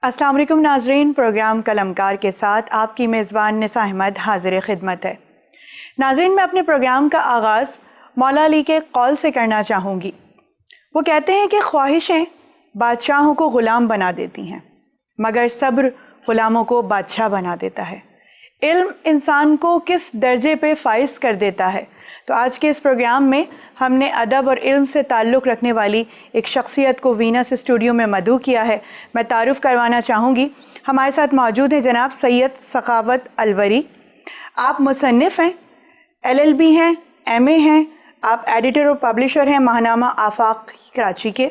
السلام علیکم ناظرین، پروگرام قلمکار کے ساتھ آپ کی میزبان نساء احمد حاضر خدمت ہے۔ ناظرین، میں اپنے پروگرام کا آغاز مولا علی کے قول سے کرنا چاہوں گی۔ وہ کہتے ہیں کہ خواہشیں بادشاہوں کو غلام بنا دیتی ہیں، مگر صبر غلاموں کو بادشاہ بنا دیتا ہے۔ علم انسان کو کس درجے پہ فائز کر دیتا ہے۔ تو آج کے اس پروگرام میں ہم نے ادب اور علم سے تعلق رکھنے والی ایک شخصیت کو وینس اسٹوڈیو میں مدعو کیا ہے۔ میں تعارف کروانا چاہوں گی، ہمارے ساتھ موجود ہیں جناب سید سخاوت الوری۔ آپ مصنف ہیں، LLB ہیں، MA ہیں، آپ ایڈیٹر اور پبلشر ہیں ماہنامہ آفاق کراچی کے۔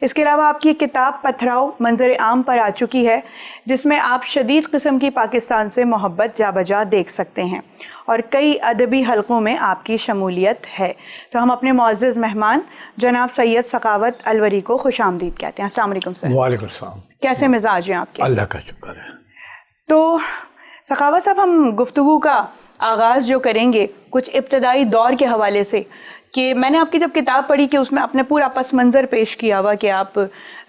اس کے علاوہ آپ کی کتاب پتھراؤ منظر عام پر آ چکی ہے، جس میں آپ شدید قسم کی پاکستان سے محبت جا بجا دیکھ سکتے ہیں، اور کئی ادبی حلقوں میں آپ کی شمولیت ہے۔ تو ہم اپنے معزز مہمان جناب سید سخاوت الوری کو خوش آمدید کہتے ہیں۔ السلام علیکم سر۔ وعلیکم السلام۔ کیسے مزاج ہیں آپ کے؟ اللہ کا شکر ہے۔ تو سخاوت صاحب، ہم گفتگو کا آغاز جو کریں گے کچھ ابتدائی دور کے حوالے سے، کہ میں نے آپ کی جب کتاب پڑھی کہ اس میں اپنے پورا پس منظر پیش کیا ہوا کہ آپ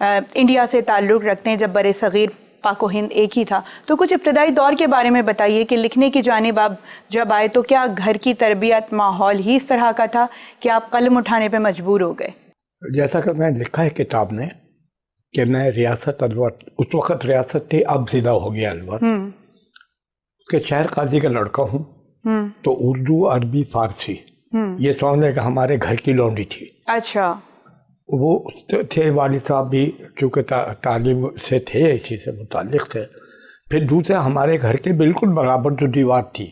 انڈیا سے تعلق رکھتے ہیں جب بر صغیر پاک و ہند ایک ہی تھا، تو کچھ ابتدائی دور کے بارے میں بتائیے کہ لکھنے کی جانب آپ جب آئے تو کیا گھر کی تربیت، ماحول ہی اس طرح کا تھا کہ آپ قلم اٹھانے پہ مجبور ہو گئے؟ جیسا کہ میں لکھا ہے کتاب میں کہ میں ریاست الور، اس وقت ریاست تھی، اب ضلع ہو گیا الور، کہ شہر قاضی کا لڑکا ہوں، تو اردو، عربی، فارسی یہ سمجھ لیں کہ ہمارے گھر کی لونڈی تھی۔ اچھا۔ وہ تھے والد صاحب بھی، چونکہ تعلیم سے تھے، اسی سے متعلق تھے۔ پھر دوسرے ہمارے گھر کے بالکل برابر جو دیوار تھی،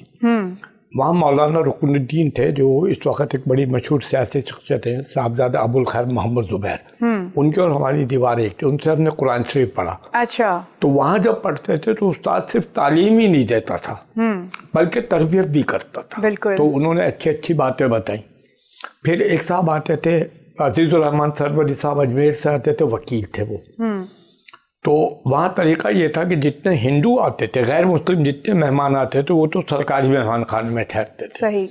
وہاں مولانا رکن الدین تھے، جو اس وقت ایک بڑی مشہور سیاسی شخصیت ہیں، صاحبزادہ ابو الخیر محمد زبیر، ان کی اور ہماری دیوار ایک تھی، ان سے ہم نے قرآن شریف پڑھا۔ اچھا۔ تو وہاں جب پڑھتے تھے تو استاد صرف تعلیم ہی نہیں دیتا تھا بلکہ تربیت بھی کرتا تھا۔ بالکل۔ تو انہوں نے اچھی اچھی باتیں بتائیں۔ پھر ایک صاحب آتے تھے، عزیز الرحمان سروری صاحب، اجمیر سے آتے تھے، وکیل تھے وہ۔ تو وہاں طریقہ یہ تھا کہ جتنے ہندو آتے تھے، غیر مسلم جتنے مہمان آتے تھے، وہ تو سرکاری مہمان خانے میں ٹھہرتے تھے، صحیح،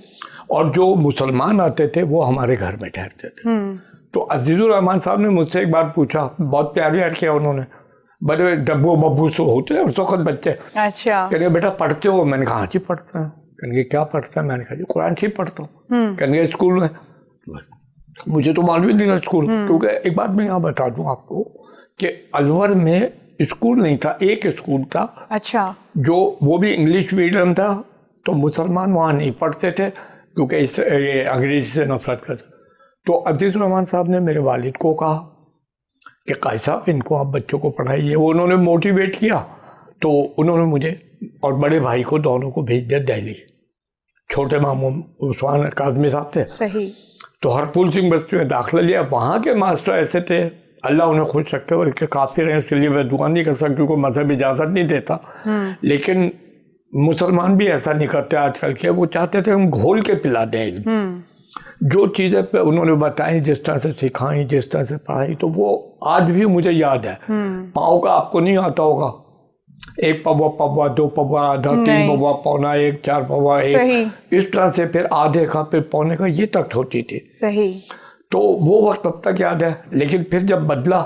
اور جو مسلمان آتے تھے وہ ہمارے گھر میں ٹھہرتے تھے۔ تو عزیز الرحمان صاحب نے مجھ سے ایک بار پوچھا، بہت پیار کیا انہوں نے، بڑے ڈبو ببو سے ہوتے ہیں اس وقت بچے، اچھا، کہنے بیٹا پڑھتے ہو؟ میں نے کہا ہاں جی پڑھتا ہوں۔ کہنے کیا پڑھتا ہے؟ میں نے کہا جی قرآن شریف پڑھتا ہوں۔ کہنے اسکول میں؟ مجھے تو معلوم ہی نہیں تھا اسکول، کیونکہ ایک بات میں یہاں بتا دوں آپ کو کہ الور میں اسکول نہیں تھا، ایک اسکول تھا، اچھا، جو وہ بھی انگلش میڈیم تھا، تو مسلمان وہاں نہیں پڑھتے تھے کیونکہ اس انگریزی سے نفرت کرتے۔ تو عزیز الرحمان صاحب نے میرے والد کو کہا کہ قائد صاحب ان کو آپ بچوں کو پڑھائیے۔ وہ انہوں نے موٹیویٹ کیا، تو انہوں نے مجھے اور بڑے بھائی کو دونوں کو بھیج دیا دہلی۔ چھوٹے ماموں عثمان کاظمی صاحب تھے، صحیح، تو ہرپول سنگھ بستی میں داخلہ لیا۔ وہاں کے ماسٹر ایسے تھے، اللہ انہیں خوش رکھے، بلکہ کافر ہیں، اس کے لیے میں دعا نہیں کر سکتی کیونکہ مذہب اجازت نہیں دیتا، لیکن مسلمان بھی ایسا نہیں کرتے آج کل کے، وہ چاہتے تھے ہم گھول کے پلا دیں علم۔ جو چیزیں پہ انہوں نے بتائیں، جس طرح سے سکھائیں، جس طرح سے پڑھائیں، تو وہ آج بھی مجھے یاد ہے۔ پاؤں کا آپ کو نہیں آتا ہوگا، ایک پوا پوا، دو پوا آدھا، تین پوا پونا ایک، چار پوا ایک، اس طرح سے پھر آدھے کا، پھر پونے کا، یہ تک ہوتی تھی۔ صحیح۔ تو وہ وقت اب تک یاد ہے، لیکن پھر جب بدلا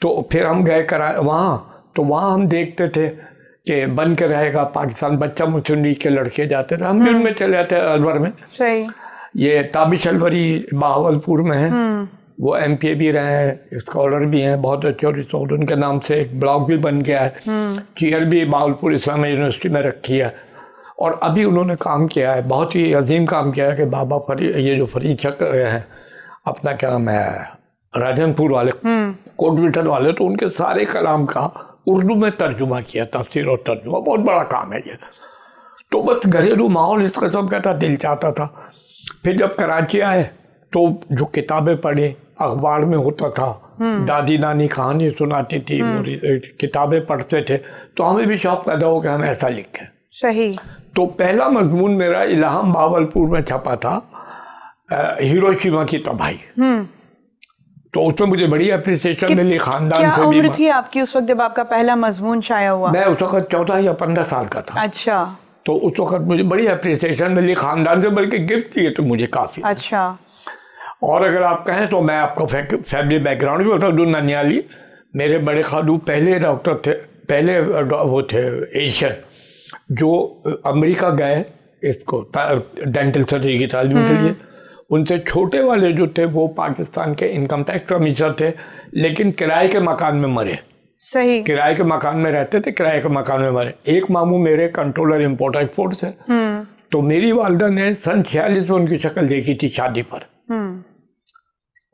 تو پھر ہم گئے وہاں، تو وہاں ہم دیکھتے تھے کہ بن کے رہے گا پاکستان، بچہ مسلم لیگ کے لڑکے جاتے تھے، ہم بھی ان میں چلے جاتے ہیں الور میں۔ صحیح۔ یہ تابش الوری بہاولپور میں ہیں، وہ MPA بھی رہے ہیں، اسکالر بھی ہیں بہت اچھے، اور ان کے نام سے ایک بلاگ بھی بن گیا ہے، چیئر بھی بہاولپور اسلامیہ یونیورسٹی میں رکھی ہے، اور ابھی انہوں نے کام کیا ہے، بہت ہی عظیم کام کیا ہے کہ بابا فرید، یہ جو فرید شک ہیں اپنا کیا نام ہے، راجن پور والے، کوٹ وٹن والے، تو ان کے سارے کلام کا اردو میں ترجمہ کیا، تفسیر اور ترجمہ، بہت بڑا کام ہے یہ۔ تو بس گھریلو ماحول اس قسم کا تھا، دل چاہتا تھا۔ پھر جب کراچی آئے تو جو کتابیں پڑھی، اخبار میں ہوتا تھا، دادی نانی کہانی سناتی تھی، کتابیں پڑھتے تھے، تو ہمیں بھی شوق پیدا ہو کہ ہم ایسا لکھیں۔ صحیح۔ تو پہلا مضمون میرا الہام بہاولپور میں چھپا تھا، ہیروشیما کی تباہی، تو اس میں مجھے بڑی اپریسیشن ملی خاندان سے بھی۔ کیا عمر تھی آپ کی اس وقت جب آپ کا پہلا مضمون شائع ہوا؟ میں اس وقت 14 یا 15 سال کا تھا۔ اچھا۔ تو اس وقت مجھے بڑی اپریسیشن ملی خاندان سے، بلکہ گفٹ دیے تو مجھے کافی۔ اچھا۔ اور اگر آپ کہیں تو میں آپ کو فیملی بیک گراؤنڈ بھی بتا دوں، ننیالی میرے بڑے خالو پہلے ڈاکٹر تھے, پہلے وہ تھے ایشین, جو امریکہ گئے اس کو ڈینٹل سرجری کی تعلیم کے لیے. ان سے چھوٹے والے جو تھے وہ پاکستان کے انکم ٹیکس کمشنر تھے, لیکن کرائے کے مکان میں مرے. صحیح, کرائے کے مکان میں رہتے تھے, کرائے کے مکان میں مرے. ایک ماموں میرے کنٹرولر امپورٹ ایکسپورٹ سے, تو میری والدہ نے سن 46 میں ان کی شکل دیکھی تھی شادی پر,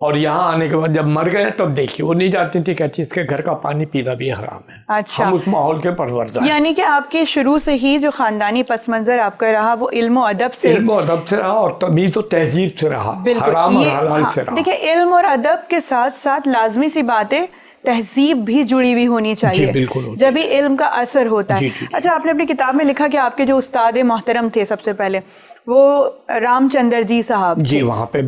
اور یہاں آنے کے بعد جب مر گئے تب دیکھی. وہ نہیں جاتی تھی, کہتی اس کے گھر کا پانی پینا بھی حرام ہے. اچھا, ہم اس ماحول کے پروردہ ہیں. یعنی کہ آپ کے شروع سے ہی جو خاندانی پس منظر آپ کا رہا وہ علم و ادب سے, علم و ادب سے رہا اور تمیز و تہذیب سے رہا, حرام اور حلال سے رہا. دیکھیں علم اور ادب کے ساتھ ساتھ لازمی سی بات ہے تہذیب بھی جڑی ہوئی ہونی چاہیے, جب ہی علم کا اثر ہوتا ہے. اچھا, آپ نے اپنی کتاب میں لکھا کہ آپ کے جو استاد محترم تھے سب سے پہلے وہ رام چندر جی صاحب جی, وہاں پہ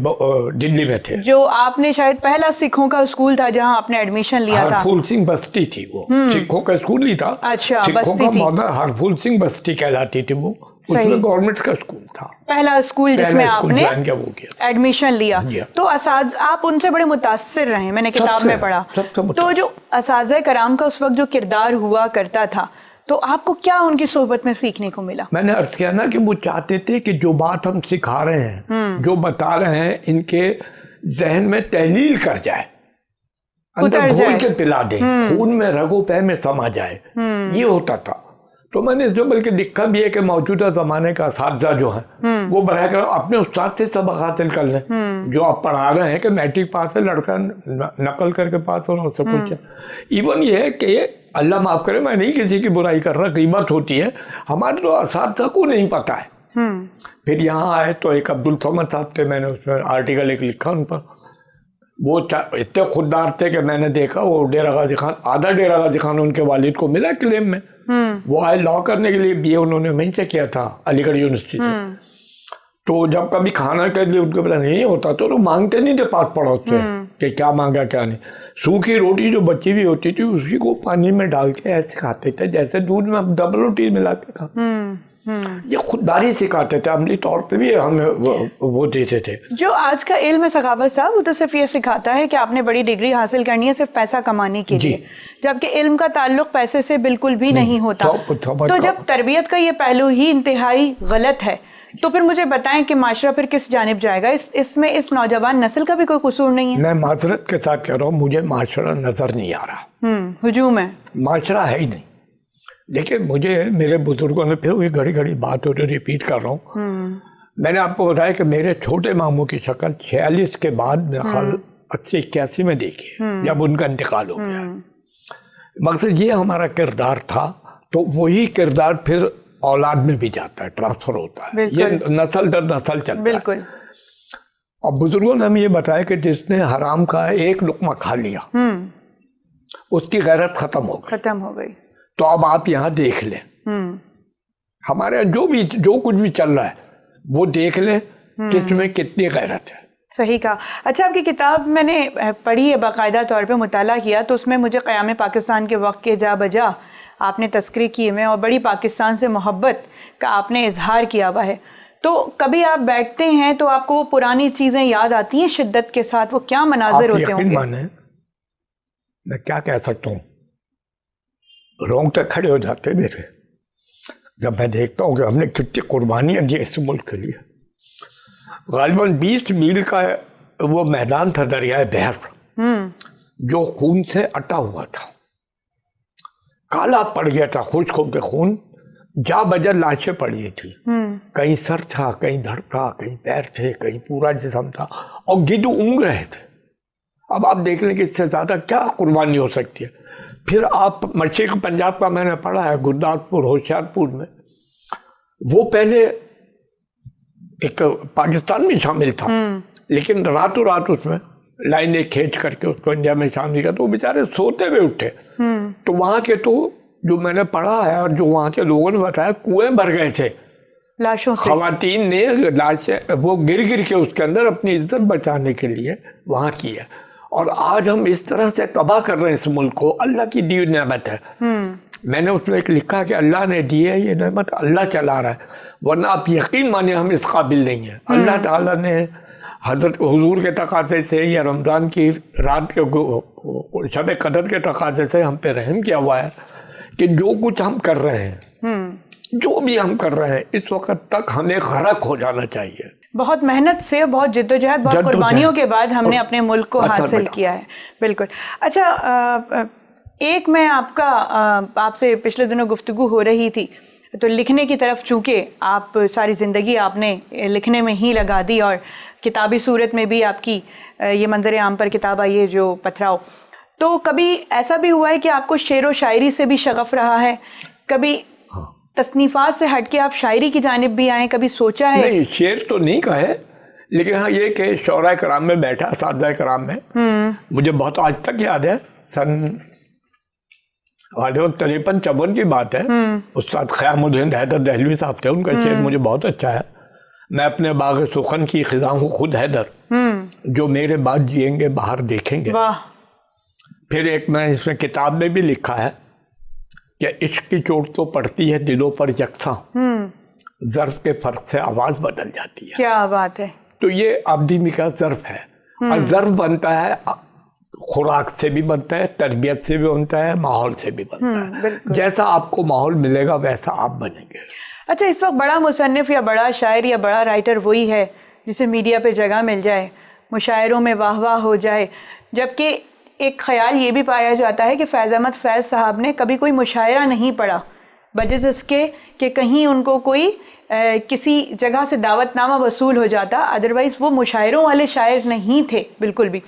دلی میں تھے, جو آپ نے شاید پہلا سکھوں کا اسکول تھا جہاں آپ نے ایڈمیشن لیا تھا. ہرپھول سنگھ بستی تھی وہ, سکھوں کا اسکول نہیں تھا. اچھا, سکھوں کا موضوع ہرپھول سنگھ بستی کہلاتی تھی وہ, اس میں گورنمنٹ کا اسکول تھا, پہلا اسکول جس میں آپ نے کیا ایڈمیشن لیا. تو آپ ان سے بڑے متاثر رہے, میں نے کتاب میں پڑھا. تو جو اساتذہ کرام کا اس وقت جو کردار ہوا کرتا تھا, تو آپ کو کیا ان کی صحبت میں سیکھنے کو ملا؟ میں نے عرض کیا نا کہ وہ چاہتے تھے کہ جو بات ہم سکھا رہے ہیں, جو بتا رہے ہیں, ان کے ذہن میں تحلیل کر جائے, اندر گھول کے پلا دیں, خون میں رگ و پے میں سما جائے. یہ ہوتا تھا. تو میں نے جو بلکہ لکھا بھی ہے کہ موجودہ زمانے کا اساتذہ جو ہیں وہ براہ کرم اپنے استاد سے سبق حاصل کر لیں. جو آپ پڑھا رہے ہیں کہ میٹرک پاس ہے لڑکا, نقل کر کے پاس ہو رہا, اس سے پوچھیں. ایون یہ ہے کہ اللہ معاف کرے, میں نہیں کسی کی برائی کر رہا, غیبت ہوتی ہے, ہمارے تو اساتذہ کو نہیں پتہ ہے. پھر یہاں آئے تو ایک عبدالصمد صاحب تھے, میں نے اس میں آرٹیکل ایک لکھا ان پر. وہ اتنے خوددار تھے کہ میں نے دیکھا وہ ڈیرہ غازی خان, آدھا ڈیرہ غازی خان ان کے والد کو ملا کلیم میں. وہ آئے لا کرنے کے لیے, بی اے انہوں نے وہیں سے کیا تھا علی گڑھ یونیورسٹی سے. تو جب کبھی کھانا کے لیے ان کو پتا نہیں ہوتا تو وہ مانگتے نہیں تھے پاس پڑوس سے کہ کیا مانگا کیا نہیں. سوکھی روٹی جو بچی ہوئی ہوتی تھی اسی کو پانی میں ڈال کے ایسے کھاتے تھے جیسے دودھ میں ڈبل روٹی ملا کے کھاتے. یہ خودداری سکھاتے تھے, عملی طور پہ بھی ہمیں وہ دیتے تھے. جو آج کا علم ہے ثقافت صاحب, وہ تو صرف یہ سکھاتا ہے کہ آپ نے بڑی ڈگری حاصل کرنی ہے صرف پیسہ کمانے کے لیے, جبکہ علم کا تعلق پیسے سے بالکل بھی نہیں ہوتا. تو جب تربیت کا یہ پہلو ہی انتہائی غلط ہے تو پھر مجھے بتائیں کہ معاشرہ پھر کس جانب جائے گا؟ اس میں اس نوجوان نسل کا بھی کوئی قصور نہیں ہے؟ میں معذرت کے ساتھ کہہ رہا ہوں, مجھے معاشرہ نظر نہیں آ رہا. ہجوم ہے, معاشرہ ہے ہی نہیں. لیکن مجھے میرے بزرگوں نے پھر وہی گھڑی گھڑی بات ہو رہی, ریپیٹ کر رہا ہوں. میں نے آپ کو بتایا کہ میرے چھوٹے ماموں کی شکل 46 کے بعد میرا خیال 80-81 میں دیکھی, جب ان کا انتقال ہو گیا. مقصد یہ ہمارا کردار تھا, تو وہی کردار پھر اولاد میں بھی جاتا ہے, ٹرانسفر ہوتا ہے, یہ نسل در نسل چلتا ہے. اور بزرگوں نے ہمیں یہ بتایا کہ جس نے حرام کا ایک لقمہ کھا لیا اس کی غیرت ختم ہو گئی. تو اب آپ یہاں دیکھ لیں, ہمارے جو کچھ بھی چل رہا ہے وہ دیکھ لیں کس میں کتنی غیرت ہے. صحیح کہا. اچھا, آپ کی کتاب میں نے پڑھی ہے, باقاعدہ طور پہ مطالعہ کیا, تو اس میں مجھے قیام پاکستان کے وقت کے جا بجا آپ نے تذکرے کیے ہوئے اور بڑی پاکستان سے محبت کا آپ نے اظہار کیا ہوا ہے. تو کبھی آپ بیٹھتے ہیں تو آپ کو وہ پرانی چیزیں یاد آتی ہیں شدت کے ساتھ؟ وہ کیا مناظر ہوتے ہوں گے؟ میں کیا کہہ سکتا ہوں, رونگٹے کھڑے ہو جاتے میرے جب میں دیکھتا ہوں کہ ہم نے کتنی قربانیاں دی اس ملک کے لیے. غالباً 20 میل کا وہ میدان تھا دریائے بحر, جو خون سے اٹا ہوا تھا, کالا پڑ گیا تھا, خشک ہو کے خون, جا بجا لاشیں پڑی تھی. کہیں سر تھا, کہیں دھڑ تھا, کہیں پیر تھے, کہیں پورا جسم تھا, اور گدو اونگ رہے تھے. اب آپ دیکھ لیں کہ اس سے زیادہ کیا قربانی ہو سکتی ہے. پھر آپ مشرق پنجاب کا میں نے پڑھا ہے, گرداسپور, ہوشیارپور میں, وہ پہلے ایک پاکستان میں شامل تھا, لیکن راتوں رات اس میں لائنیں کھینچ کر کے اس کو انڈیا میں شامل کیا, تو وہ بیچارے سوتے ہوئے اٹھے. تو وہاں کے تو جو میں نے پڑھا ہے اور جو وہاں کے لوگوں نے بتایا, کنویں بھر گئے تھے لاشوں سے. خواتین نے لاشیں وہ گر کے اس کے اندر اپنی عزت بچانے کے لیے وہاں کی ہے. اور آج ہم اس طرح سے تباہ کر رہے ہیں اس ملک کو, اللہ کی دی ہوئی نعمت ہے. میں نے اس میں ایک لکھا کہ اللہ نے دی ہے یہ نعمت, اللہ چلا رہا ہے, ورنہ آپ یقین مانیں ہم اس قابل نہیں ہیں. اللہ تعالیٰ نے حضرت حضور کے تقاضے سے یا رمضان کی رات کے شب قدر کے تقاضے سے ہم پہ رحم کیا ہوا ہے کہ جو کچھ ہم کر رہے ہیں، جو بھی ہم کر رہے ہیں، اس وقت تک ہمیں غرق ہو جانا چاہیے. بہت محنت سے، بہت جد و جہد، بہت قربانیوں کے بعد ہم نے اپنے ملک کو حاصل کیا ہے. بالکل. اچھا، ایک میں آپ سے پچھلے دنوں گفتگو ہو رہی تھی تو لکھنے کی طرف، چونکہ آپ ساری زندگی آپ نے لکھنے میں ہی لگا دی اور کتابی صورت میں بھی آپ کی یہ منظر عام پر کتاب آئی ہے جو پتھراؤ، تو کبھی ایسا بھی ہوا ہے کہ آپ کو شعر و شاعری سے بھی شغف رہا ہے؟ کبھی تصنیفات سے ہٹ کے آپ شاعری کی جانب بھی آئیں؟ کبھی سوچا ہے؟ نہیں، شعر تو نہیں کہا ہے، لیکن ہاں یہ کہ شعراء کرام میں بیٹھا، اساتذہ کرام میں مجھے بہت آج تک یاد ہے. سن 53-54 کی بات ہے. استاد خیام الدین حیدر دہلوی صاحب تھے، ان کا شعر مجھے بہت اچھا ہے. میں اپنے باغ سخن کی خزاں ہوں خود حیدر، جو میرے بعد جئیں گے باہر دیکھیں گے. پھر ایک میں اس میں کتاب میں بھی لکھا ہے کہ عشق کی چوٹ تو پڑتی ہے دلوں پر یکساں، ظرف کے فرق سے آواز بدل جاتی ہے. کیا بات ہے. تو یہ آدمی کا ظرف ہے، اور ظرف بنتا ہے خوراک سے بھی بنتا ہے، تربیت سے بھی بنتا ہے، ماحول سے بھی بنتا ہے. جیسا آپ کو ماحول ملے گا ویسا آپ بنیں گے. اچھا، اس وقت بڑا مصنف یا بڑا شاعر یا بڑا رائٹر وہی ہے جسے میڈیا پہ جگہ مل جائے، مشاعروں میں واہ واہ ہو جائے، جبکہ ایک خیال یہ بھی پایا جاتا ہے کہ فیض احمد فیض صاحب نے کبھی کوئی مشاعرہ نہیں پڑھا، بجز اس کے کہ کہیں ان کو کوئی کسی جگہ سے دعوت نامہ وصول ہو جاتا، ادروائز وہ مشاعروں والے شاعر نہیں تھے بالکل بھی.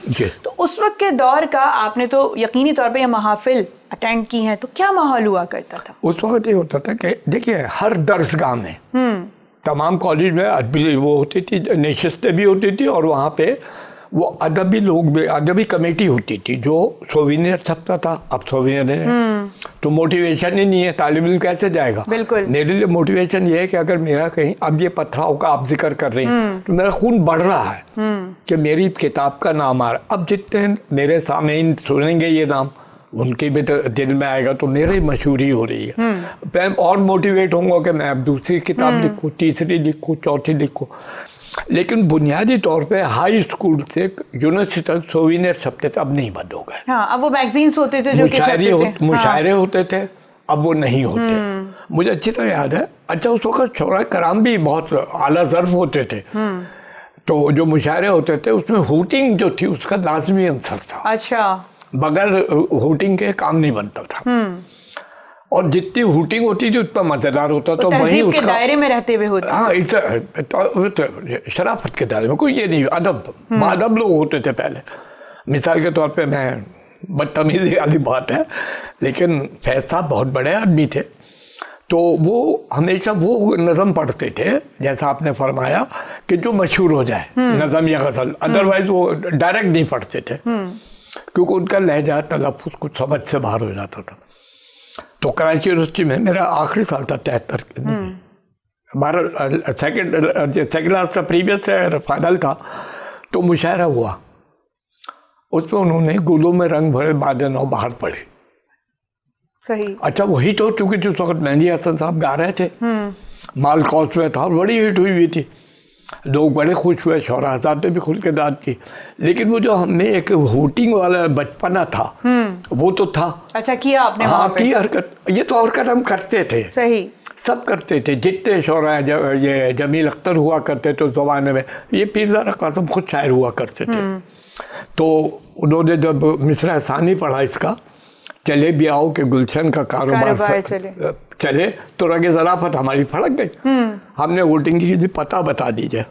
تو اس وقت کے دور کا آپ نے تو یقینی طور پہ یہ محافل اٹینڈ کی ہیں، تو کیا ماحول ہوا کرتا تھا اس وقت؟ یہ ہوتا تھا کہ دیکھیے ہر درسگاہ میں، تمام کالج میں ادبی وہ ہوتی تھی، نشستیں بھی ہوتی تھی، اور وہاں پہ وہ ادبی لوگ بھی، ادبی کمیٹی ہوتی تھی جو سووینئر چھپتا تھا. اب سووینئر تو موٹیویشن ہی نہیں ہے، طالب علم کیسے جائے گا؟ بالکل. میرے لیے موٹیویشن یہ ہے کہ اگر میرا کہیں، اب یہ پتھراؤ کا آپ ذکر کر رہی ہیں تو میرا خون بڑھ رہا ہے کہ میری کتاب کا نام آ رہا ہے. اب جتنے میرے سامعین سنیں گے یہ نام، ان کے بھی دل میں آئے گا، تو میری مشہوری ہو رہی ہے. میں اور موٹیویٹ ہوں گا کہ میں اب دوسری کتاب لکھوں، تیسری لکھوں، چوتھی لکھوں. لیکن بنیادی طور پہ ہائی اسکول سے یونیورسٹی تک سووینئر چھپتے تھے، اب نہیں بند ہو گئے. اب وہ میگزینز ہوتے تھے، مشاعرے ہوتے تھے، اب وہ نہیں ہوتے. مجھے اچھی طرح یاد ہے. اچھا، اس وقت شعراء کرام بھی بہت اعلیٰ ظرف ہوتے تھے، تو جو مشاعرے ہوتے تھے اس میں ہوٹنگ جو تھی اس کا لازمی عنصر تھا. اچھا، بغیر ہوٹنگ کے کام نہیں بنتا تھا، اور جتنی ہوٹنگ ہوتی تھی اتنا مزیدار ہوتا. تو وہی اس کے دائرے میں رہتے ہوئے ہوتا. ہاں، شرافت کے دائرے میں، کوئی یہ نہیں، ادب ادب لوگ ہوتے تھے پہلے. مثال کے طور پہ، میں بدتمیزی والی بات ہے لیکن فیض صاحب بہت بڑے آدمی تھے، تو وہ ہمیشہ وہ نظم پڑھتے تھے جیسا آپ نے فرمایا کہ جو مشہور ہو جائے، نظم یا غزل. ادروائز وہ ڈائریکٹ نہیں پڑھتے تھے کیونکہ ان کا لہجہ تلفظ کچھ سمجھ سے باہر ہو جاتا تھا. تو کراچی یونیورسٹی میں میرا آخری سال تھا 73، ہمارا سیکنڈ کلاس کا پریویس فائنل تھا. تو مشاعرہ ہوا، اس میں انہوں نے گلوں میں رنگ بھرے باد نو باہر پڑھے. صحیح. اچھا، وہی تو چونکہ جس وقت مہندی حسن صاحب گا رہے تھے، مال کورس میں تھا، بڑی ہٹ ہوئی تھی، لوگ بڑے خوش ہوئے، شعراء حضرات نے بھی کھل کے داد کی. لیکن وہ جو ہم نے ایک ہوٹنگ والا بچپنا تھا وہ تو تھا. اچھا، کیا آپ نے؟ ہاں، کی حرکت، یہ تو حرکت ہم کرتے تھے. صحیح. سب کرتے تھے، جتنے شعراء، یہ جمیل اختر ہوا کرتے تھے اس زمانے میں، یہ پیرزادہ قاسم خود شاعر ہوا کرتے تھے. تو انہوں نے جب مصرع ثانی پڑھا اس کا، چلے بھی آؤ کہ گلشن کا کاروبار چلے، تو رگ ظرافت ہماری پھڑک گئی. ہم نے ووٹنگ کی پتہ بتا دیجیے.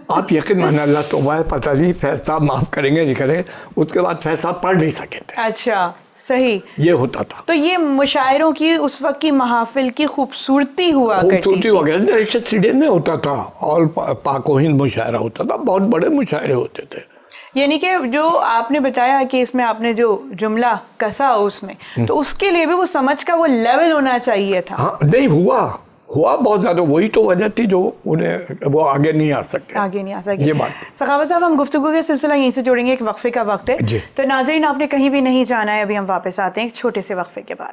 آپ یقین مانے، اللہ توبہ ہے، پتہ نہیں فیض صاحب معاف کریں گے نہیں کریں گے. اس کے بعد فیض صاحب پڑھ نہیں سکے تھے. اچھا، صحیح. یہ ہوتا تھا. تو یہ مشاعروں کی اس وقت کی محافل کی خوبصورتی ہوا کرتی تھی. خوبصورتی وغیرہ اسٹیڈیم میں ہوتا تھا، اور پاک و ہند مشاعرہ ہوتا تھا، بہت بڑے مشاعرے ہوتے تھے. یعنی کہ جو آپ نے بتایا کہ اس میں آپ نے جو جملہ کسا اس میں، تو اس کے لیے بھی وہ سمجھ کا وہ لیول ہونا چاہیے تھا. ہاں، نہیں ہوا بہت زیادہ. وہی تو وجہ تھی جو انہیں وہ آگے نہیں آ سکے. یہ بات. سخاوت صاحب، ہم گفتگو کا سلسلہ یہیں سے جوڑیں گے، ایک وقفے کا وقت ہے. تو ناظرین، آپ نے کہیں بھی نہیں جانا ہے، ابھی ہم واپس آتے ہیں ایک چھوٹے سے وقفے کے بعد.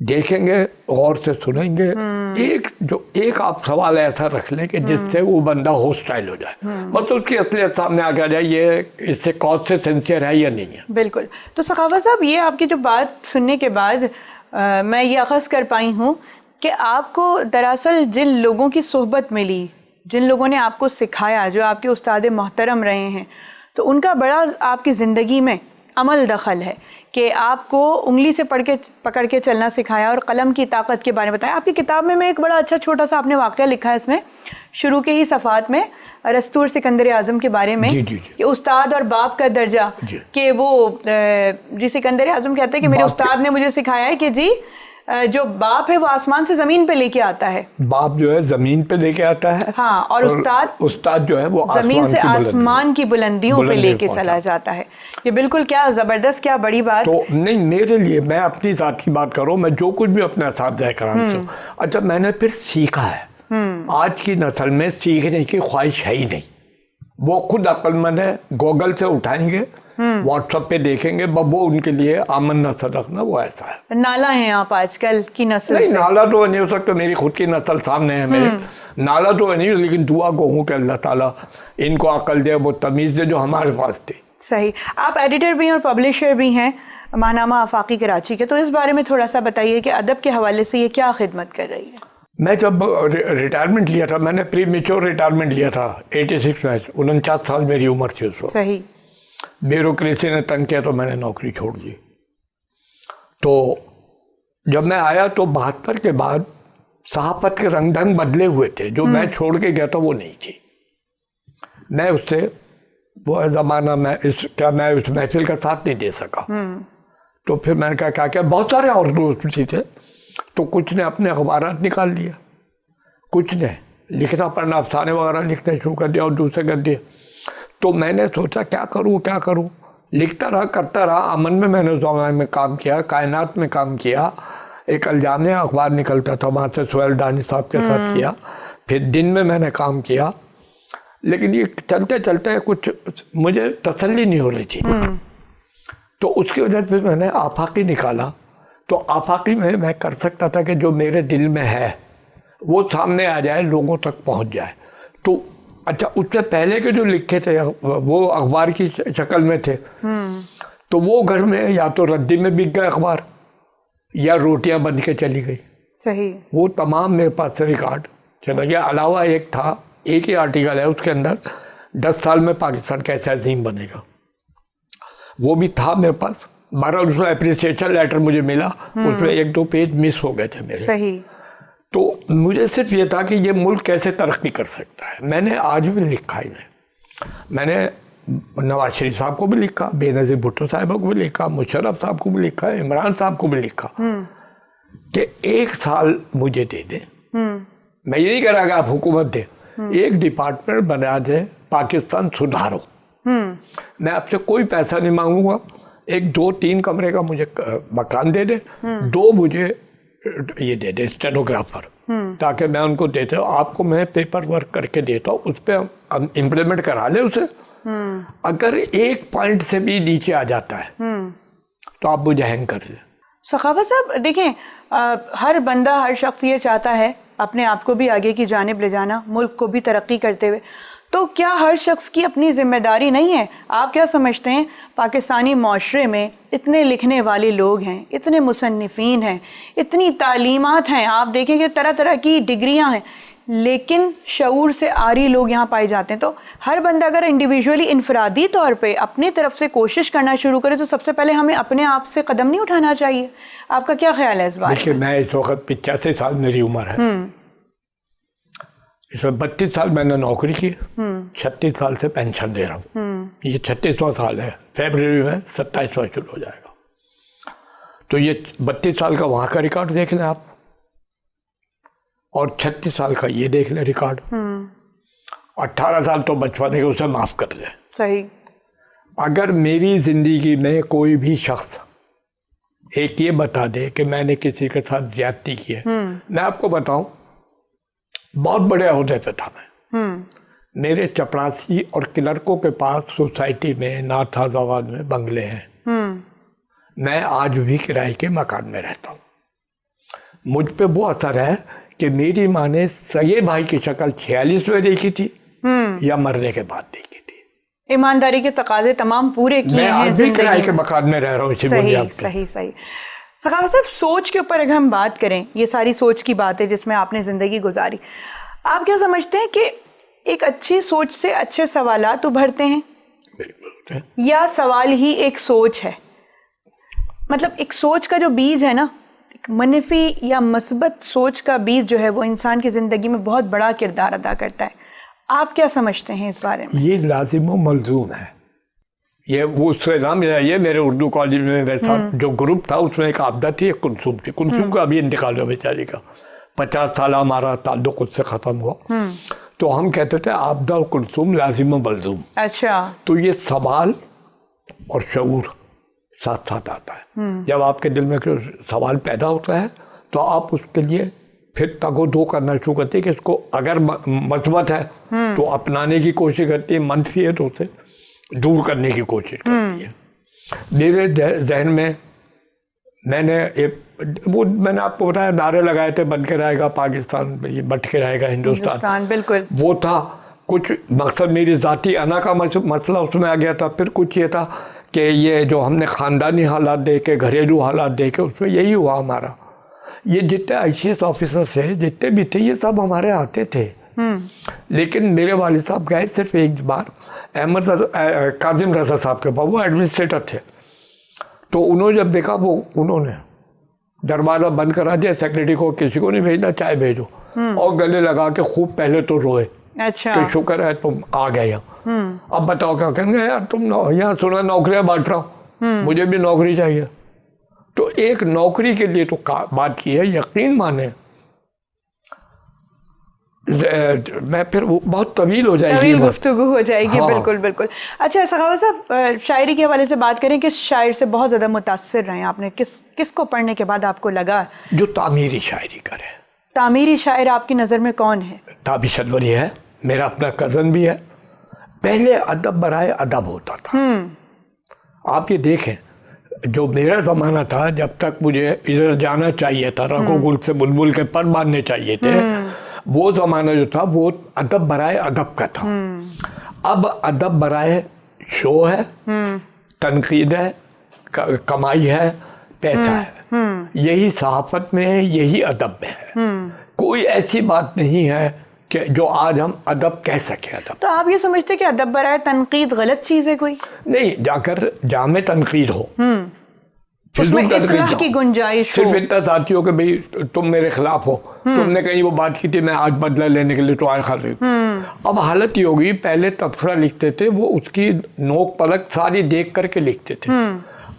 دیکھیں گے, غور سے سنیں گے, ایک آپ سوال ایسا رکھ لیں کہ جس سے وہ بندہ ہوسٹائل ہو جائے, بس اس کی اصلیت سامنے آ جائے یہ اس سے کون سے سنسیئر ہے یا نہیں ہے. بالکل. تو سخاوت صاحب, یہ آپ کی جو بات سننے کے بعد میں یہ اخذ کر پائی ہوں کہ آپ کو دراصل جن لوگوں کی صحبت ملی, جن لوگوں نے آپ کو سکھایا, جو آپ کے استاد محترم رہے ہیں, تو ان کا بڑا آپ کی زندگی میں عمل دخل ہے کہ آپ کو انگلی سے پکڑ کے چلنا سکھایا اور قلم کی طاقت کے بارے میں بتایا. آپ کی کتاب میں ایک بڑا اچھا چھوٹا سا آپ نے واقعہ لکھا ہے اس میں شروع کے ہی صفحات میں, رستور سکندر اعظم کے بارے میں, کہ استاد اور باپ کا درجہ, کہ وہ سکندر اعظم کہتے ہیں کہ میرے استاد نے مجھے سکھایا ہے کہ جی جو باپ ہے وہ آسمان سے زمین پہ لے کے آتا ہے, باپ جو ہے زمین پہ لے کے آتا ہے, ہاں, اور استاد جو ہے وہ زمین سے آسمان کی بلندیوں پہ لے کے چلا جاتا ہے. یہ بالکل کیا زبردست, کیا بڑی بات. تو نہیں, میرے لیے, میں اپنی ذات کی بات کروں, میں جو کچھ بھی اپنے اساتذہ کرام سے, اچھا میں نے پھر سیکھا ہے. آج کی نسل میں سیکھنے کی خواہش ہے ہی نہیں, وہ خود عقل مند ہے, گوگل سے اٹھائیں گے, واٹس ایپ پہ دیکھیں گے, وہ ان کے لیے امن نسل رکھنا وہ ایسا ہے. نالا ہیں آپ آج کل کی نسل نہیں, نالا تو نہیں ہو سکتا, میری خود کی نسل سامنے ہے میرے, نالا تو نہیں, لیکن دعا کو ہوں کہ اللہ تعالیٰ ان کو عقل دے, وہ تمیز دے جو ہمارے پاس تھی. صحیح. آپ ایڈیٹر بھی ہیں اور پبلشر بھی ہیں ماہنامہ آفاقی کراچی کے, تو اس بارے میں تھوڑا سا بتائیے کہ ادب کے حوالے سے یہ کیا خدمت کر رہی ہے. میں جب ریٹائرمنٹ لیا تھا, میں نے پری میچور ریٹائرمنٹ لیا تھا 86 میں, 49 سال میری عمر تھی اس وقت. صحیح. بیوروکریسی نے تنگ کیا تو میں نے نوکری چھوڑ دی. تو جب میں آیا تو 72 کے بعد صحافت کے رنگ ڈھنگ بدلے ہوئے تھے, جو میں چھوڑ کے گیا تھا وہ نہیں تھی. میں اس سے وہ زمانہ میں اس محفل کا ساتھ نہیں دے سکا. تو پھر میں نے کہا کیا بہت سارے اور دوست تھے, تو کچھ نے اپنے اخبارات نکال لیا, کچھ نے لکھنا پڑھنا افسانے وغیرہ لکھنا شروع کر دیا اور دوسرے کر دیا. تو میں نے سوچا کیا کروں, لکھتا رہا, کرتا رہا. امن میں نے زمانے میں کام کیا, کائنات میں کام کیا, ایک الجامعہ اخبار نکلتا تھا وہاں سے سہیل دانی صاحب کے ساتھ کیا, پھر دن میں نے کام کیا. لیکن یہ چلتے چلتے کچھ مجھے تسلی نہیں ہو رہی تھی, تو اس کی وجہ سے میں نے آفاقی نکالا. تو آفاقی میں کر سکتا تھا کہ جو میرے دل میں ہے وہ سامنے آ جائے, لوگوں تک پہنچ جائے. تو اچھا, اس سے پہلے کے جو لکھے تھے وہ اخبار کی شکل میں تھے, تو وہ گھر میں یا تو ردی میں بک گئے اخبار, یا روٹیاں بن کے چلی گئی. صحیح. وہ تمام میرے پاس سے ریکارڈ چلا گیا. علاوہ ایک تھا, ایک ہی آرٹیکل ہے اس کے اندر, 10 سال میں پاکستان کیسے عظیم بنے گا, وہ بھی تھا میرے پاس. بہرحال اس میں اپریسیشن لیٹر مجھے ملا, اس میں 1-2 پیج مس ہو گئے تھے میرے. صحیح. تو مجھے صرف یہ تھا کہ یہ ملک کیسے ترقی کر سکتا ہے. میں نے آج بھی لکھا ہی نہیں, میں نے نواز شریف صاحب کو بھی لکھا, بے نظیر بھٹو صاحبہ کو بھی لکھا, مشرف صاحب کو بھی لکھا, عمران صاحب کو بھی لکھا کہ 1 سال مجھے دے دیں. میں یہ نہیں کہہ رہا کہ آپ حکومت دیں, ایک ڈپارٹمنٹ بنا دیں, پاکستان سدھارو. میں آپ سے کوئی پیسہ نہیں مانگوں گا, 1-2-3 کمرے کا مجھے مکان دے دے, 2 مجھے یہ دے دے اسٹینوگرافر, تاکہ میں ان کو دیتا ہوں, آپ کو میں پیپر ورک کر کے دیتا ہوں, اس پہ ہم امپلیمنٹ کرا لیں اسے. اگر 1 پوائنٹ سے بھی نیچے آ جاتا ہے تو آپ مجھے ہینگ کر دیں. سخاوت صاحب دیکھیں, ہر بندہ, ہر شخص یہ چاہتا ہے اپنے آپ کو بھی آگے کی جانب لے جانا, ملک کو بھی ترقی کرتے ہوئے. تو کیا ہر شخص کی اپنی ذمہ داری نہیں ہے؟ آپ کیا سمجھتے ہیں, پاکستانی معاشرے میں اتنے لکھنے والے لوگ ہیں, اتنے مصنفین ہیں, اتنی تعلیمات ہیں, آپ دیکھیں کہ طرح طرح کی ڈگریاں ہیں, لیکن شعور سے عاری لوگ یہاں پائے جاتے ہیں. تو ہر بندہ اگر انڈیویجولی, انفرادی طور پہ اپنی طرف سے کوشش کرنا شروع کرے تو سب سے پہلے ہمیں اپنے آپ سے قدم نہیں اٹھانا چاہیے. آپ کا کیا خیال ہے اس بات؟ دیکھیے, میں اس وقت 85 سال میری عمر ہے, اس میں 32 سال میں نے نوکری کی, 36 سال سے پینشن دے رہا ہوں. یہ 36واں سال ہے, فیبرری میں 27واں شروع ہو جائے گا. تو یہ 32 سال کا وہاں کا ریکارڈ دیکھ لیں آپ, اور 36 سال کا یہ دیکھ لیں ریکارڈ. 18 سال تو بچپنے کے, اسے معاف کر لیں. صحیح. اگر میری زندگی میں کوئی بھی شخص ایک یہ بتا دے کہ میں نے کسی کے ساتھ زیادتی کی ہے, میں آپ کو بتاؤں, بہت بڑے عہدے پہ تھا میں, میرے چپراسی اور کلرکوں کے پاس سوسائٹی میں, نارتھ آباد میں بنگلے ہیں. میں آج بھی کرائے کے مکان میں رہتا ہوں. مجھ پہ وہ اثر ہے کہ میری ماں نے سگے بھائی کی شکل 46 میں دیکھی تھی یا مرنے کے بعد دیکھی تھی. ایمانداری کے تقاضے تمام پورے کیے میں ہیں آج بھی کرائے کے مکان میں رہ رہا ہوں اسی بنیاد پہ. صحیح. سخاوت صاحب سوچ کے اوپر اگر ہم بات کریں، یہ ساری سوچ کی بات ہے جس میں آپ نے زندگی گزاری، آپ کیا سمجھتے ہیں کہ ایک اچھی سوچ سے اچھے سوالات ابھرتے ہیں یا سوال ہی ایک سوچ ہے؟ مطلب ایک سوچ کا جو بیج ہے نا، منفی یا مثبت سوچ کا بیج جو ہے وہ انسان کی زندگی میں بہت بڑا کردار ادا کرتا ہے. آپ کیا سمجھتے ہیں اس بارے میں؟ یہ لازم و ملزوم ہے. یہ وہ اس کا نام یہ میرے اردو کالج میں میرے ساتھ جو گروپ تھا اس میں ایک عابدہ تھی، ایک کلثوم تھی. کلثوم کا ابھی انتقال ہوا بیچاری کا، 50 سال ہمارا تعلق اس سے ختم ہوا. تو ہم کہتے تھے عابدہ اور کلثوم لازم و ملزوم. اچھا. تو یہ سوال اور شعور ساتھ ساتھ آتا ہے. جب آپ کے دل میں کوئی سوال پیدا ہوتا ہے تو آپ اس کے لیے پھر تگ و دو کرنا شروع کرتے ہیں کہ اس کو اگر مثبت ہے تو اپنانے کی کوشش کرتی ہے، منفی ہے تو اسے دور کرنے کی کوشش کرتی ہے. میرے ذہن میں میں نے آپ کو بتایا نعرے لگائے تھے، بن کے رہے گا پاکستان، یہ بٹ کے رہے گا ہندوستان. بالکل وہ تھا. کچھ مقصد میری ذاتی انا کا مسئلہ اس میں آ گیا تھا. پھر کچھ یہ تھا کہ یہ جو ہم نے خاندانی حالات دیکھے، گھریلو حالات دیکھے، اس میں یہی ہوا ہمارا. یہ جتنے ICS آفیسرس ہیں جتنے بھی تھے یہ سب ہمارے آتے تھے. لیکن میرے والد صاحب گئے صرف ایک بار کاظم رضا صاحب کے پاس، وہ ایڈمنسٹریٹر تھے. تو انہوں نے جب دیکھا انہوں نے دروازہ بند کرا دیا، سیکرٹری کو کسی کو نہیں بھیجنا، چائے بھیجو، اور گلے لگا کے خوب پہلے تو روئے. اچھا. کہ شکر ہے تم آ گئے یہاں. اب بتاؤ کیا کہیں گے، یار تم یہاں سنا نوکریاں بانٹ رہا ہوں، مجھے بھی نوکری چاہیے. تو ایک نوکری کے لیے تو بات کی ہے، یقین مانے میں پھر بہت طویل ہو جائے گی، طویل گفتگو ہو جائے گی. بالکل بالکل. اچھا سخاوت صاحب، شاعری کے حوالے سے بات کریں، کس شاعر سے بہت زیادہ متاثر رہے ہیں آپ نے؟ کس کو پڑھنے کے بعد آپ کو لگا جو تعمیری شاعری کرے؟ تعمیری شاعر آپ کی نظر میں کون ہے؟ تابش انوری ہے، میرا اپنا کزن بھی ہے. پہلے ادب برائے ادب ہوتا تھا. آپ یہ دیکھیں جو میرا زمانہ تھا، جب تک مجھے ادھر جانا چاہیے تھا، رگو گل سے بلبل کے پر باندھنے چاہیے تھے، وہ زمانہ جو تھا وہ ادب برائے ادب کا تھا. اب ادب برائے شو ہے، تنقید ہے، کمائی ہے، پیسہ ہے. یہی صحافت میں ہے، یہی ادب میں ہے. کوئی ایسی بات نہیں ہے کہ جو آج ہم ادب کہہ سکیں. ادب تو آپ یہ سمجھتے کہ ادب برائے تنقید غلط چیز ہے کوئی؟ نہیں، جا کر جامع تنقید ہو، اس میں اصلاح کی گنجائش صرف اتنا ذاتی ہو کہ بھئی تم میرے خلاف ہو، تم نے کہیں وہ بات کی تھی، میں آج بدلہ لینے کے لیے تمہارے خلاف ہوں. اب حالت یہ ہوگی، پہلے تبصرہ لکھتے تھے وہ اس کی نوک پلک ساری دیکھ کر کے لکھتے تھے.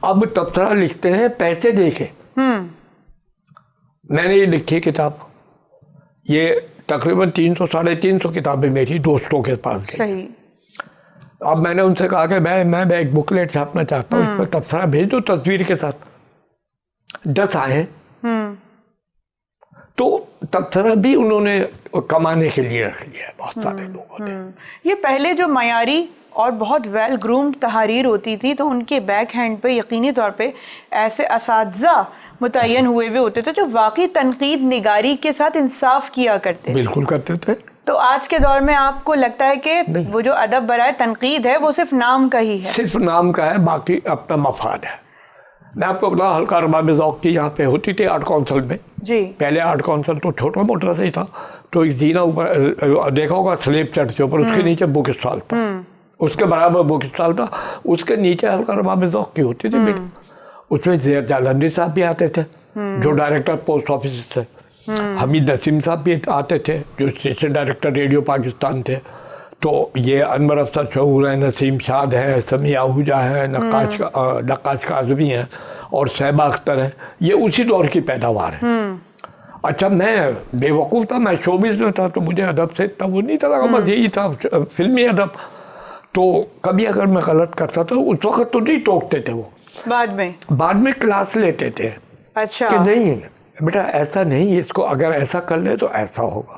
اب تبصرہ لکھتے ہیں پیسے دیکھے. میں نے یہ لکھی کتاب، یہ تقریباً 300-350 کتابیں میری دوستوں کے پاس گئی. اب میں نے ان سے کہا کہ میں ایک بکلیٹ چھاپنا چاہتا ہوں، اس پر تبصرہ بھیج دو تصویر کے ساتھ. 10 آئے. تو تبصرہ بھی انہوں نے کمانے کے لیے رکھ لیا ہے بہت سارے لوگوں نے. یہ پہلے جو معیاری اور بہت ویل گرومڈ تحریر ہوتی تھی تو ان کے بیک ہینڈ پہ یقینی طور پہ ایسے اساتذہ متعین ہوئے ہوئے ہوتے تھے جو واقعی تنقید نگاری کے ساتھ انصاف کیا کرتے. بالکل کرتے تھے. تو آج کے دور میں آپ کو لگتا ہے کہ وہ جو ادب برائے تنقید ہے وہ صرف نام کا ہی ہے؟ صرف نام کا ہے، باقی اپنا مفاد ہے. میں آپ کو بتاؤں، حلقہ ارباب ذوق کی یہاں پہ ہوتی تھی آرٹ کونسل میں. جی. پہلے آرٹ کونسل تو چھوٹا موٹا سے ہی تھا. تو ایک زینہ اوپر دیکھا ہوگا سلیب چرچ کے اوپر، اس کے نیچے بک اسٹال تھا، اس کے برابر بک اسٹال تھا، اس کے نیچے حلقہ ارباب ذوق کی ہوتی تھی میٹنگ. اس میں زیر جالندری صاحب بھی آتے تھے جو ڈائریکٹر پوسٹ آفس تھے. حمید نسیم صاحب بھی آتے تھے جو اسٹیشن ڈائریکٹر ریڈیو پاکستان تھے. تو یہ انور افسر شعور ہے، نسیم شاد ہے، سمیع آہوجہ ہے، نقاش کاظمی ہیں، اور صحبہ اختر ہیں. یہ اسی دور کی پیداوار ہے. اچھا میں بے وقوف تھا، میں شوبز میں تھا، تو مجھے ادب سے اتنا وہ نہیں تھا لگا، بس یہی تھا فلمی ادب. تو کبھی اگر میں غلط کرتا تھا اس وقت تو نہیں ٹوکتے تھے، وہ بعد میں کلاس لیتے تھے. اچھا. کہ نہیں بیٹا ایسا نہیں، اس کو اگر ایسا کر لے تو ایسا ہوگا،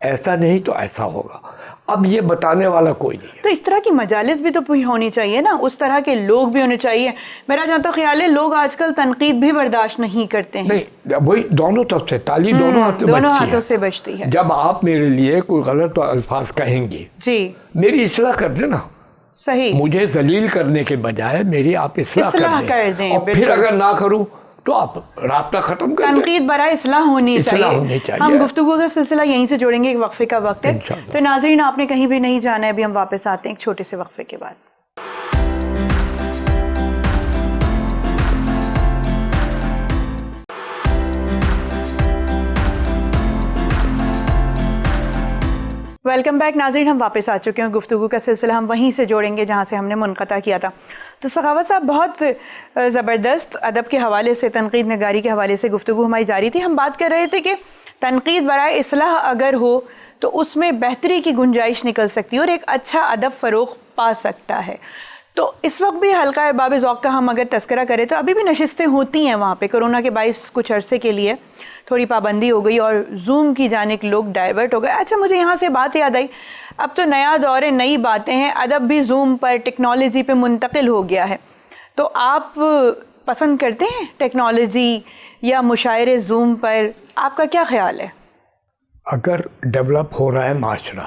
ایسا نہیں تو ایسا ہوگا. اب یہ بتانے والا کوئی نہیں ہے. تو اس طرح کی مجالس بھی تو ہونی چاہیے نا, اس طرح کے لوگ بھی ہونے چاہیے. میرا جہاں تک خیال ہے لوگ آج کل تنقید بھی برداشت نہیں کرتے ہیں. نہیں, وہی دونوں طرف سے تالی دونوں ہاتھوں سے بچتی ہے. جب آپ میرے لیے کوئی غلط الفاظ کہیں گے جی, میری اصلاح کر دینا. صحیح, مجھے ذلیل کرنے کے بجائے میری آپ اصلاح کر دیں. اور پھر اگر نہ کروں تو آپ رابطہ ختم کر دیں. تنقید برائے اصلاح ہونی چاہیے. ہم گفتگو کا سلسلہ یہیں سے جوڑیں گے, ایک وقفے کا وقت ہے. تو ناظرین آپ نے کہیں بھی نہیں جانا ہے, ابھی ہم واپس آتے ہیں ایک چھوٹے سے وقفے کے بعد. ویلکم بیک ناظرین, ہم واپس آ چکے ہیں. گفتگو کا سلسلہ ہم وہیں سے جوڑیں گے جہاں سے ہم نے منقطع کیا تھا. تو سخاوت صاحب, بہت زبردست ادب کے حوالے سے, تنقید نگاری کے حوالے سے گفتگو ہماری جاری تھی. ہم بات کر رہے تھے کہ تنقید برائے اصلاح اگر ہو تو اس میں بہتری کی گنجائش نکل سکتی ہے اور ایک اچھا ادب فروغ پا سکتا ہے. تو اس وقت بھی حلقہ باب ذوق کا ہم اگر تذکرہ کریں تو ابھی بھی نشستیں ہوتی ہیں وہاں پہ. کرونا کے باعث کچھ عرصے کے لیے تھوڑی پابندی ہو گئی اور زوم کی جانب لوگ ڈائیورٹ ہو گئے. اچھا, مجھے یہاں سے بات یاد آئی, اب تو نیا دور ہے, نئی باتیں ہیں, ادب بھی زوم پر, ٹیکنالوجی پہ منتقل ہو گیا ہے. تو آپ پسند کرتے ہیں ٹیکنالوجی یا مشاعرے زوم پر؟ آپ کا کیا خیال ہے؟ اگر ڈیولپ ہو رہا ہے معاشرہ,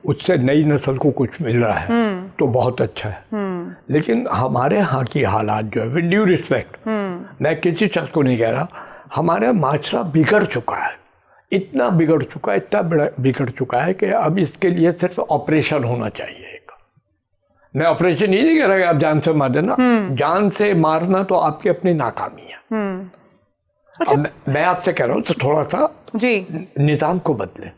اس سے نئی نسل کو کچھ مل رہا ہے تو بہت اچھا ہے. لیکن ہمارے ہاں کی حالات جو ہے, ود ڈیو ریسپیکٹ, میں کسی شخص کو نہیں کہہ رہا, ہمارا معاشرہ بگڑ چکا ہے. اتنا بگڑ چکا ہے کہ اب اس کے لیے صرف آپریشن ہونا چاہیے. میں آپریشن یہ نہیں کہہ رہا کہ آپ جان سے مار دینا, جان سے مارنا تو آپ کی اپنی ناکامی ہے. میں آپ سے کہہ رہا ہوں تو تھوڑا سا جی نظام کو بدلے.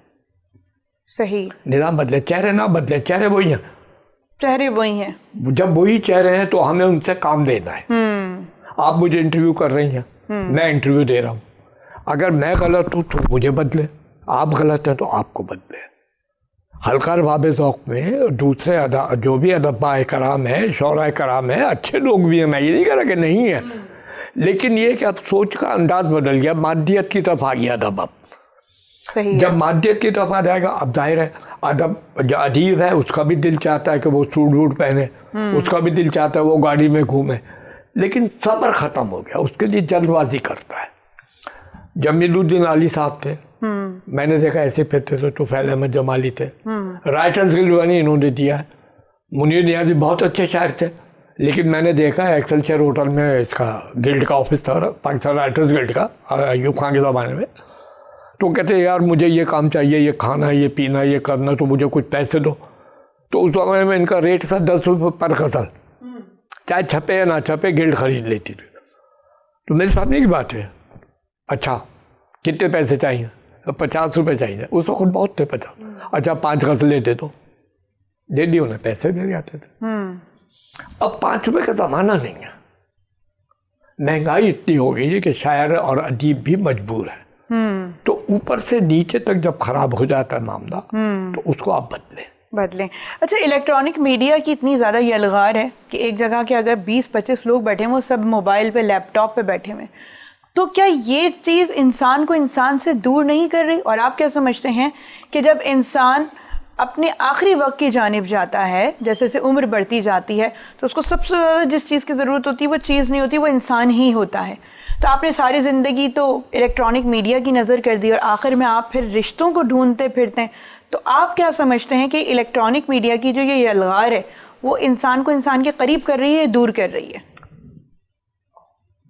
صحیح, نظام بدلے, چہرے نہ بدلے. چہرے وہی ہیں, چہرے وہی ہیں. جب وہی چہرے ہیں تو ہمیں ان سے کام لینا ہے. آپ مجھے انٹرویو کر رہی ہیں, میں انٹرویو دے رہا ہوں. اگر میں غلط ہوں تو مجھے بدلے, آپ غلط ہیں تو آپ کو بدلے. حلقہ باب ذوق میں دوسرے جو بھی ادباء کرام ہیں, شعراء کرام ہیں, اچھے لوگ بھی ہیں, میں یہ نہیں کہہ رہا کہ نہیں ہے. لیکن یہ کہ اب سوچ کا انداز بدل گیا, مادیت کی طرف آ گیا ادب. اب جب مادیت کی طرف آ جائے گا, اب ظاہر ہے ادب جو ادیب ہے اس کا بھی دل چاہتا ہے کہ وہ سوٹ ووٹ پہنے, اس کا بھی دل چاہتا ہے وہ گاڑی میں گھومے, لیکن صبر ختم ہو گیا, اس کے لیے جلد بازی کرتا ہے. جمیل الدین علی صاحب تھے, میں نے دیکھا ایسے پھرتے تھے. طفیل احمد جمالی تھے, رائٹرز گلڈ بنی انہوں نے دیا ہے. منیر نیازی بہت اچھے شاعر تھے, لیکن میں نے دیکھا ایکسلچر ہوٹل میں اس کا گلڈ کا آفس تھا, پاکستان رائٹرز گلڈ کا, ایوب خان کے زمانے میں. تو کہتے یار مجھے یہ کام چاہیے, یہ کھانا, یہ پینا, یہ کرنا, تو مجھے کچھ پیسے دو. تو اس زمانے میں ان کا ریٹ تھا 10 روپے پر غزل, چاہے چھپے یا نہ چھپے, گلڈ خرید لیتی تھی. تو میرے سامنے کی بات ہے, اچھا کتنے پیسے چاہیے؟ 50 روپے چاہیے. اس وقت بہت تھے 50. اچھا 5 غزلیں دے دو, دے دی انہیں, پیسے دے جاتے تھے. اب 5 روپے کا زمانہ نہیں ہے. مہنگائی اتنی ہو گئی ہے کہ شاعر اور ادیب بھی مجبور ہے. تو اوپر سے نیچے تک جب خراب ہو جاتا ہے معاملہ تو اس کو آپ بدلیں. اچھا, الیکٹرانک میڈیا کی اتنی زیادہ یلغار ہے کہ ایک جگہ کے اگر 20-25 لوگ بیٹھے ہیں, وہ سب موبائل پہ, لیپ ٹاپ پہ بیٹھے ہوئے, تو کیا یہ چیز انسان کو انسان سے دور نہیں کر رہی؟ اور آپ کیا سمجھتے ہیں کہ جب انسان اپنے آخری وقت کی جانب جاتا ہے, جیسے سے عمر بڑھتی جاتی ہے, تو اس کو سب سے زیادہ جس چیز کی ضرورت ہوتی ہے وہ چیز نہیں ہوتی, وہ انسان ہی ہوتا ہے. تو آپ نے ساری زندگی تو الیکٹرانک میڈیا کی نظر کر دی اور آخر میں آپ پھر رشتوں کو ڈھونڈتے پھرتے ہیں. تو آپ کیا سمجھتے ہیں کہ الیکٹرانک میڈیا کی جو یہ یلغار ہے وہ انسان کو انسان کے قریب کر رہی ہے, دور کر رہی ہے؟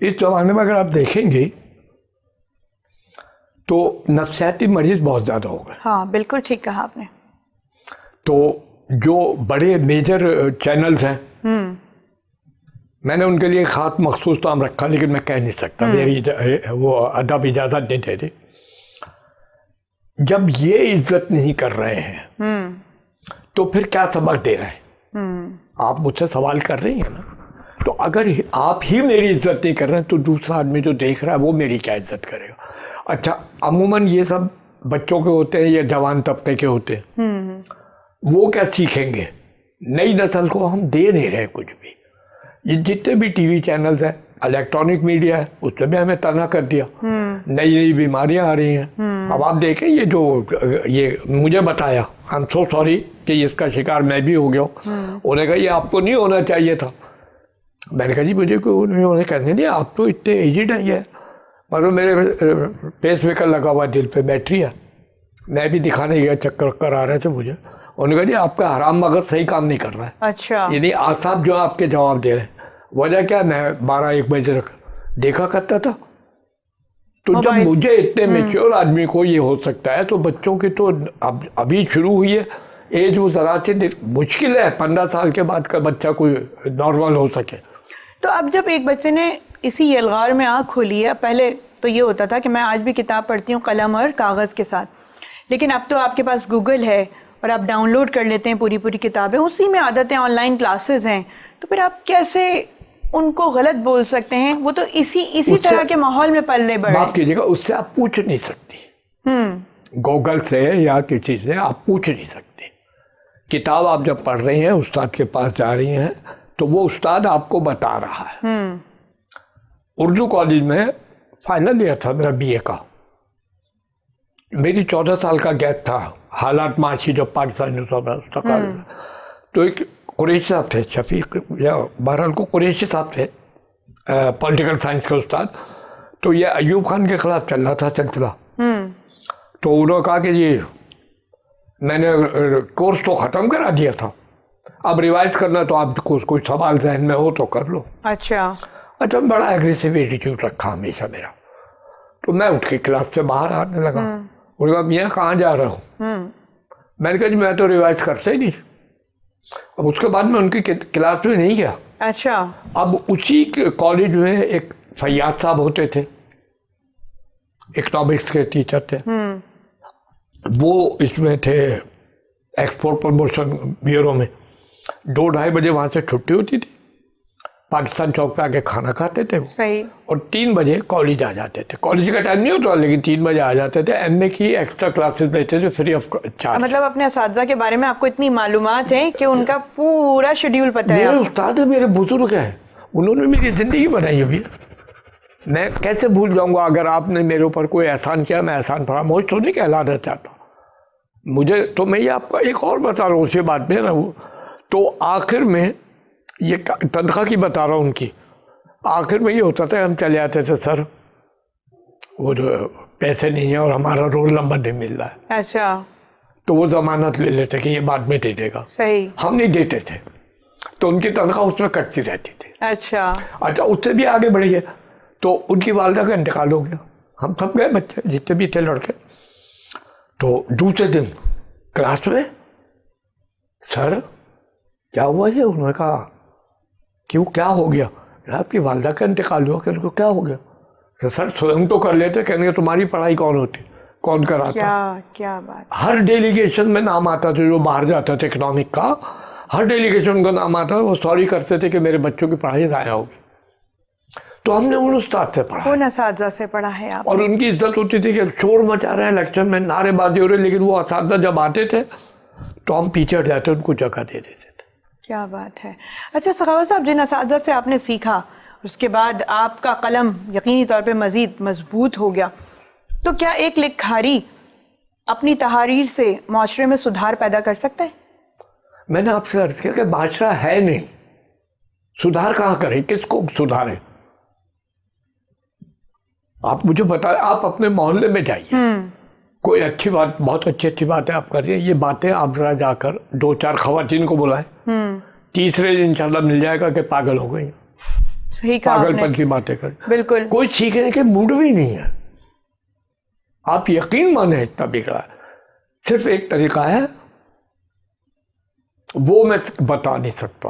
اس زمانے میں اگر آپ دیکھیں گے تو نفسیاتی مریض بہت زیادہ ہو گئے. ہاں بالکل ٹھیک کہا آپ نے. تو جو بڑے میجر چینلز ہیں, میں نے ان کے لیے خاص مخصوص نام رکھا, لیکن میں کہہ نہیں سکتا, میری وہ ادب اجازت نہیں دے رہی. جب یہ عزت نہیں کر رہے ہیں تو پھر کیا سبق دے رہے ہیں؟ آپ مجھ سے سوال کر رہی ہیں نا, تو اگر آپ ہی میری عزت نہیں کر رہے ہیں تو دوسرا آدمی جو دیکھ رہا ہے وہ میری کیا عزت کرے گا؟ اچھا, عموماً یہ سب بچوں کے ہوتے ہیں یا جوان طبقے کے ہوتے ہیں, وہ کیا سیکھیں گے؟ نئی نسل کو ہم دے نہیں رہے کچھ بھی. یہ جتنے بھی ٹی وی چینلز ہیں, الیکٹرانک میڈیا ہے, اس نے بھی ہمیں تنہا کر دیا. نئی نئی بیماریاں آ رہی ہیں, اب آپ دیکھیں یہ مجھے بتایا, آئی ایم سو سوری کہ اس کا شکار میں بھی ہو گیا ہوں. انہوں نے کہا یہ آپ کو نہیں ہونا چاہیے تھا. میں نے کہا جی مجھے کوئی نہیں ہونا, کہتے نہیں آپ تو اتنے ایجڈ ہیں. یہ مطلب میرے پیس میکر لگا ہوا دل پہ, بیٹری ہے, میں بھی دکھانے گیا, چکر کرا رہے تھے مجھے. انہوں نے کہا جی آپ کا حرام مغز صحیح کام نہیں کر رہا ہے. اچھا, یعنی اعصاب جو آپ کے جواب دے رہے ہیں. وجہ کیا, میں 12-1 بجے تک دیکھا کرتا تھا. تو جب مجھے اتنے میچور آدمی کو یہ ہو سکتا ہے, تو بچوں کی تو ابھی شروع ہوئی ہے ایج, وہ ذرا سے مشکل ہے 15 سال کے بعد کا بچہ کوئی نارمل ہو سکے. تو اب جب ایک بچے نے اسی الغار میں آنکھ کھولی ہے, پہلے تو یہ ہوتا تھا کہ میں آج بھی کتاب پڑھتی ہوں قلم اور کاغذ کے ساتھ, لیکن اب تو آپ کے پاس گوگل ہے اور آپ ڈاؤن لوڈ کر لیتے ہیں پوری کتابیں, اسی میں عادتیں, آن لائن کلاسز ہیں, تو پھر آپ کیسے ان کو غلط بول سکتے ہیں؟ وہ تو اسی طرح کے ماحول میں پلے بڑھے. معاف کیجیے گا, اس سے آپ پوچھ نہیں سکتی. گوگل سے یا کسی سے آپ پوچھ نہیں سکتے. کتاب آپ جب پڑھ رہی ہیں, استاد کے پاس جا رہی ہیں, تو وہ استاد آپ کو بتا رہا ہے. اردو کالج میں فائنل ایئر تھا میرا BA کا, میری 14 سال کا گیپ تھا. حالات معاشی جب پاکستان میں, تو ایک قریشی صاحب تھے, شفیق یا بہرحال کو قریشی صاحب تھے, پولیٹیکل سائنس کے استاد. تو یہ ایوب خان کے خلاف چل رہا تھا سلسلہ. تو انہوں نے کہا کہ جی میں نے کورس تو ختم کرا دیا تھا, اب ریوائز کرنا, تو آپ کو کوئی سوال ذہن میں ہو تو کر لو. اچھا, بڑا ایگریسو ایٹیٹیوڈ رکھا ہمیشہ میرا. تو میں اٹھ کے کلاس سے باہر آنے لگا. انہوں نے کہا میاں کہاں جا رہا ہوں؟ میں نے کہا جی میں تو ریوائز کرتا ہی نہیں. اب اس کے بعد میں ان کی کلاس میں نہیں گیا. اچھا. اب اسی کالج میں ایک فیاض صاحب ہوتے تھے, اکنامکس کے ٹیچر تھے, وہ اس میں تھے ایکسپورٹ پروموشن بیورو میں. 2-2:30 بجے وہاں سے چھٹی ہوتی تھی, پاکستان چوک پہ آ کے کھانا کھاتے تھے صحیح, اور 3 بجے کالج آ جاتے تھے. کالج کا ٹائم نہیں ہوتا لیکن 3 بجے آ جاتے تھے. ایم اے کی ایکسٹرا کلاسز لیتے تھے فری آف چارج. مطلب اپنے اساتذہ کے بارے میں آپ کو اتنی معلومات ہیں کہ ان کا پورا شیڈیول پتہ ہے. میرے استاد ہیں, میرے بزرگ ہیں, انہوں نے میری زندگی بنائی ہوئی. میں کیسے بھول جاؤں گا؟ اگر آپ نے میرے اوپر کوئی احسان کیا, میں احسان فراموش تو نہیں کہلانا چاہتا مجھے. تو میں یہ آپ کو ایک اور بتا رہا ہوں اسی بات میں نا. تو آخر میں یہ تنخواہ کی بتا رہا ہوں ان کی, آخر میں یہ ہوتا تھا ہم چلے آتے تھے, سر وہ جو پیسے نہیں ہیں اور ہمارا رول نمبر نہیں مل رہا ہے. اچھا. تو وہ ضمانت لے لیتے کہ یہ بعد میں دے دے گا. صحیح. ہم نہیں دیتے تھے, تو ان کی تنخواہ اس میں کٹتی رہتی تھی. اچھا. اس سے بھی آگے بڑھی ہے. تو ان کی والدہ کا انتقال ہو گیا. ہم سب گئے بچے جتنے بھی تھے لڑکے. تو دوسرے دن کلاس میں, سر کیا ہوا یہ؟ انہوں نے کہا کیوں کیا ہو گیا؟ آپ کی والدہ کا انتقال ہوا. کہ ان کو کیا ہو گیا؟ سر سوئم تو کر لیتے, کہنے کہ تمہاری پڑھائی کون ہوتی, کون کراتا؟ کیا بات. ہر ڈیلیگیشن میں نام آتا تھا, جو باہر جاتا تھا اکنامک کا, ہر ڈیلیگیشن کا نام آتا, وہ سوری کرتے تھے کہ میرے بچوں کی پڑھائی ضائع ہوگی. تو ہم نے ان استاد سے پڑھا, ان اساتذہ سے پڑھا ہے آپ. اور ان کی عزت ہوتی تھی کہ شور مچا رہے ہیں لیکچر میں, نعرے بازی ہو رہے, لیکن وہ اساتذہ جب آتے تھے تو ہم پیچھے ہٹ جاتے, ان کو جگہ دے دیتے تھے. کیا بات ہے. اچھا سخاوت صاحب, جن اساتذہ سے آپ نے سیکھا, اس کے بعد آپ کا قلم یقینی طور پہ مزید مضبوط ہو گیا, تو کیا ایک لکھاری اپنی تحریر سے معاشرے میں سدھار پیدا کر سکتا ہے؟ میں نے آپ سے عرض کیا کہ بادشاہ ہے نہیں, سدھار کہاں کرے, کس کو سدھارے؟ آپ مجھے بتائیں, آپ اپنے محلے میں جائیے, کوئی اچھی بات, بہت اچھی بات ہے آپ کر رہی ہیں, یہ باتیں آپ ذرا جا کر 2-4 خواتین کو بلائیں, تیسرے دن انشاءاللہ مل جائے گا کہ پاگل ہو گئی, پاگل پن کی باتیں کریں. بالکل. کوئی سیکھنے کے موڈ بھی نہیں ہے. آپ یقین مانیں اتنا بگڑا ہے. صرف ایک طریقہ ہے, وہ میں بتا نہیں سکتا.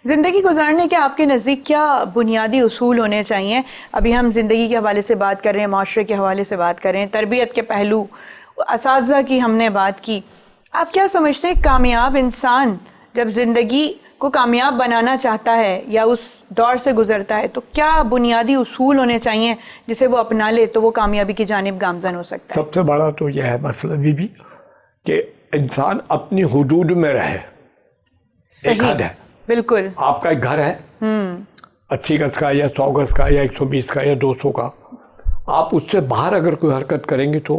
زندگی گزارنے کے آپ کے نزدیک کیا بنیادی اصول ہونے چاہیے؟ ابھی ہم زندگی کے حوالے سے بات کر رہے ہیں, معاشرے کے حوالے سے بات کر رہے ہیں, تربیت کے پہلو, اساتذہ کی ہم نے بات کی. آپ کیا سمجھتے ہیں کامیاب انسان جب زندگی کو کامیاب بنانا چاہتا ہے یا اس دور سے گزرتا ہے, تو کیا بنیادی اصول ہونے چاہیے جسے وہ اپنا لے تو وہ کامیابی کی جانب گامزن ہو سکتا ہے؟ سب سے بڑا تو یہ ہے مسئلہ بھی کہ انسان اپنی حدود میں رہے. ایک حد ہے. بالکل. آپ کا ایک گھر ہے 80 گز کا یا 100 گز کا یا 120 کا یا 200 کا, آپ اس سے باہر اگر کوئی حرکت کریں گے تو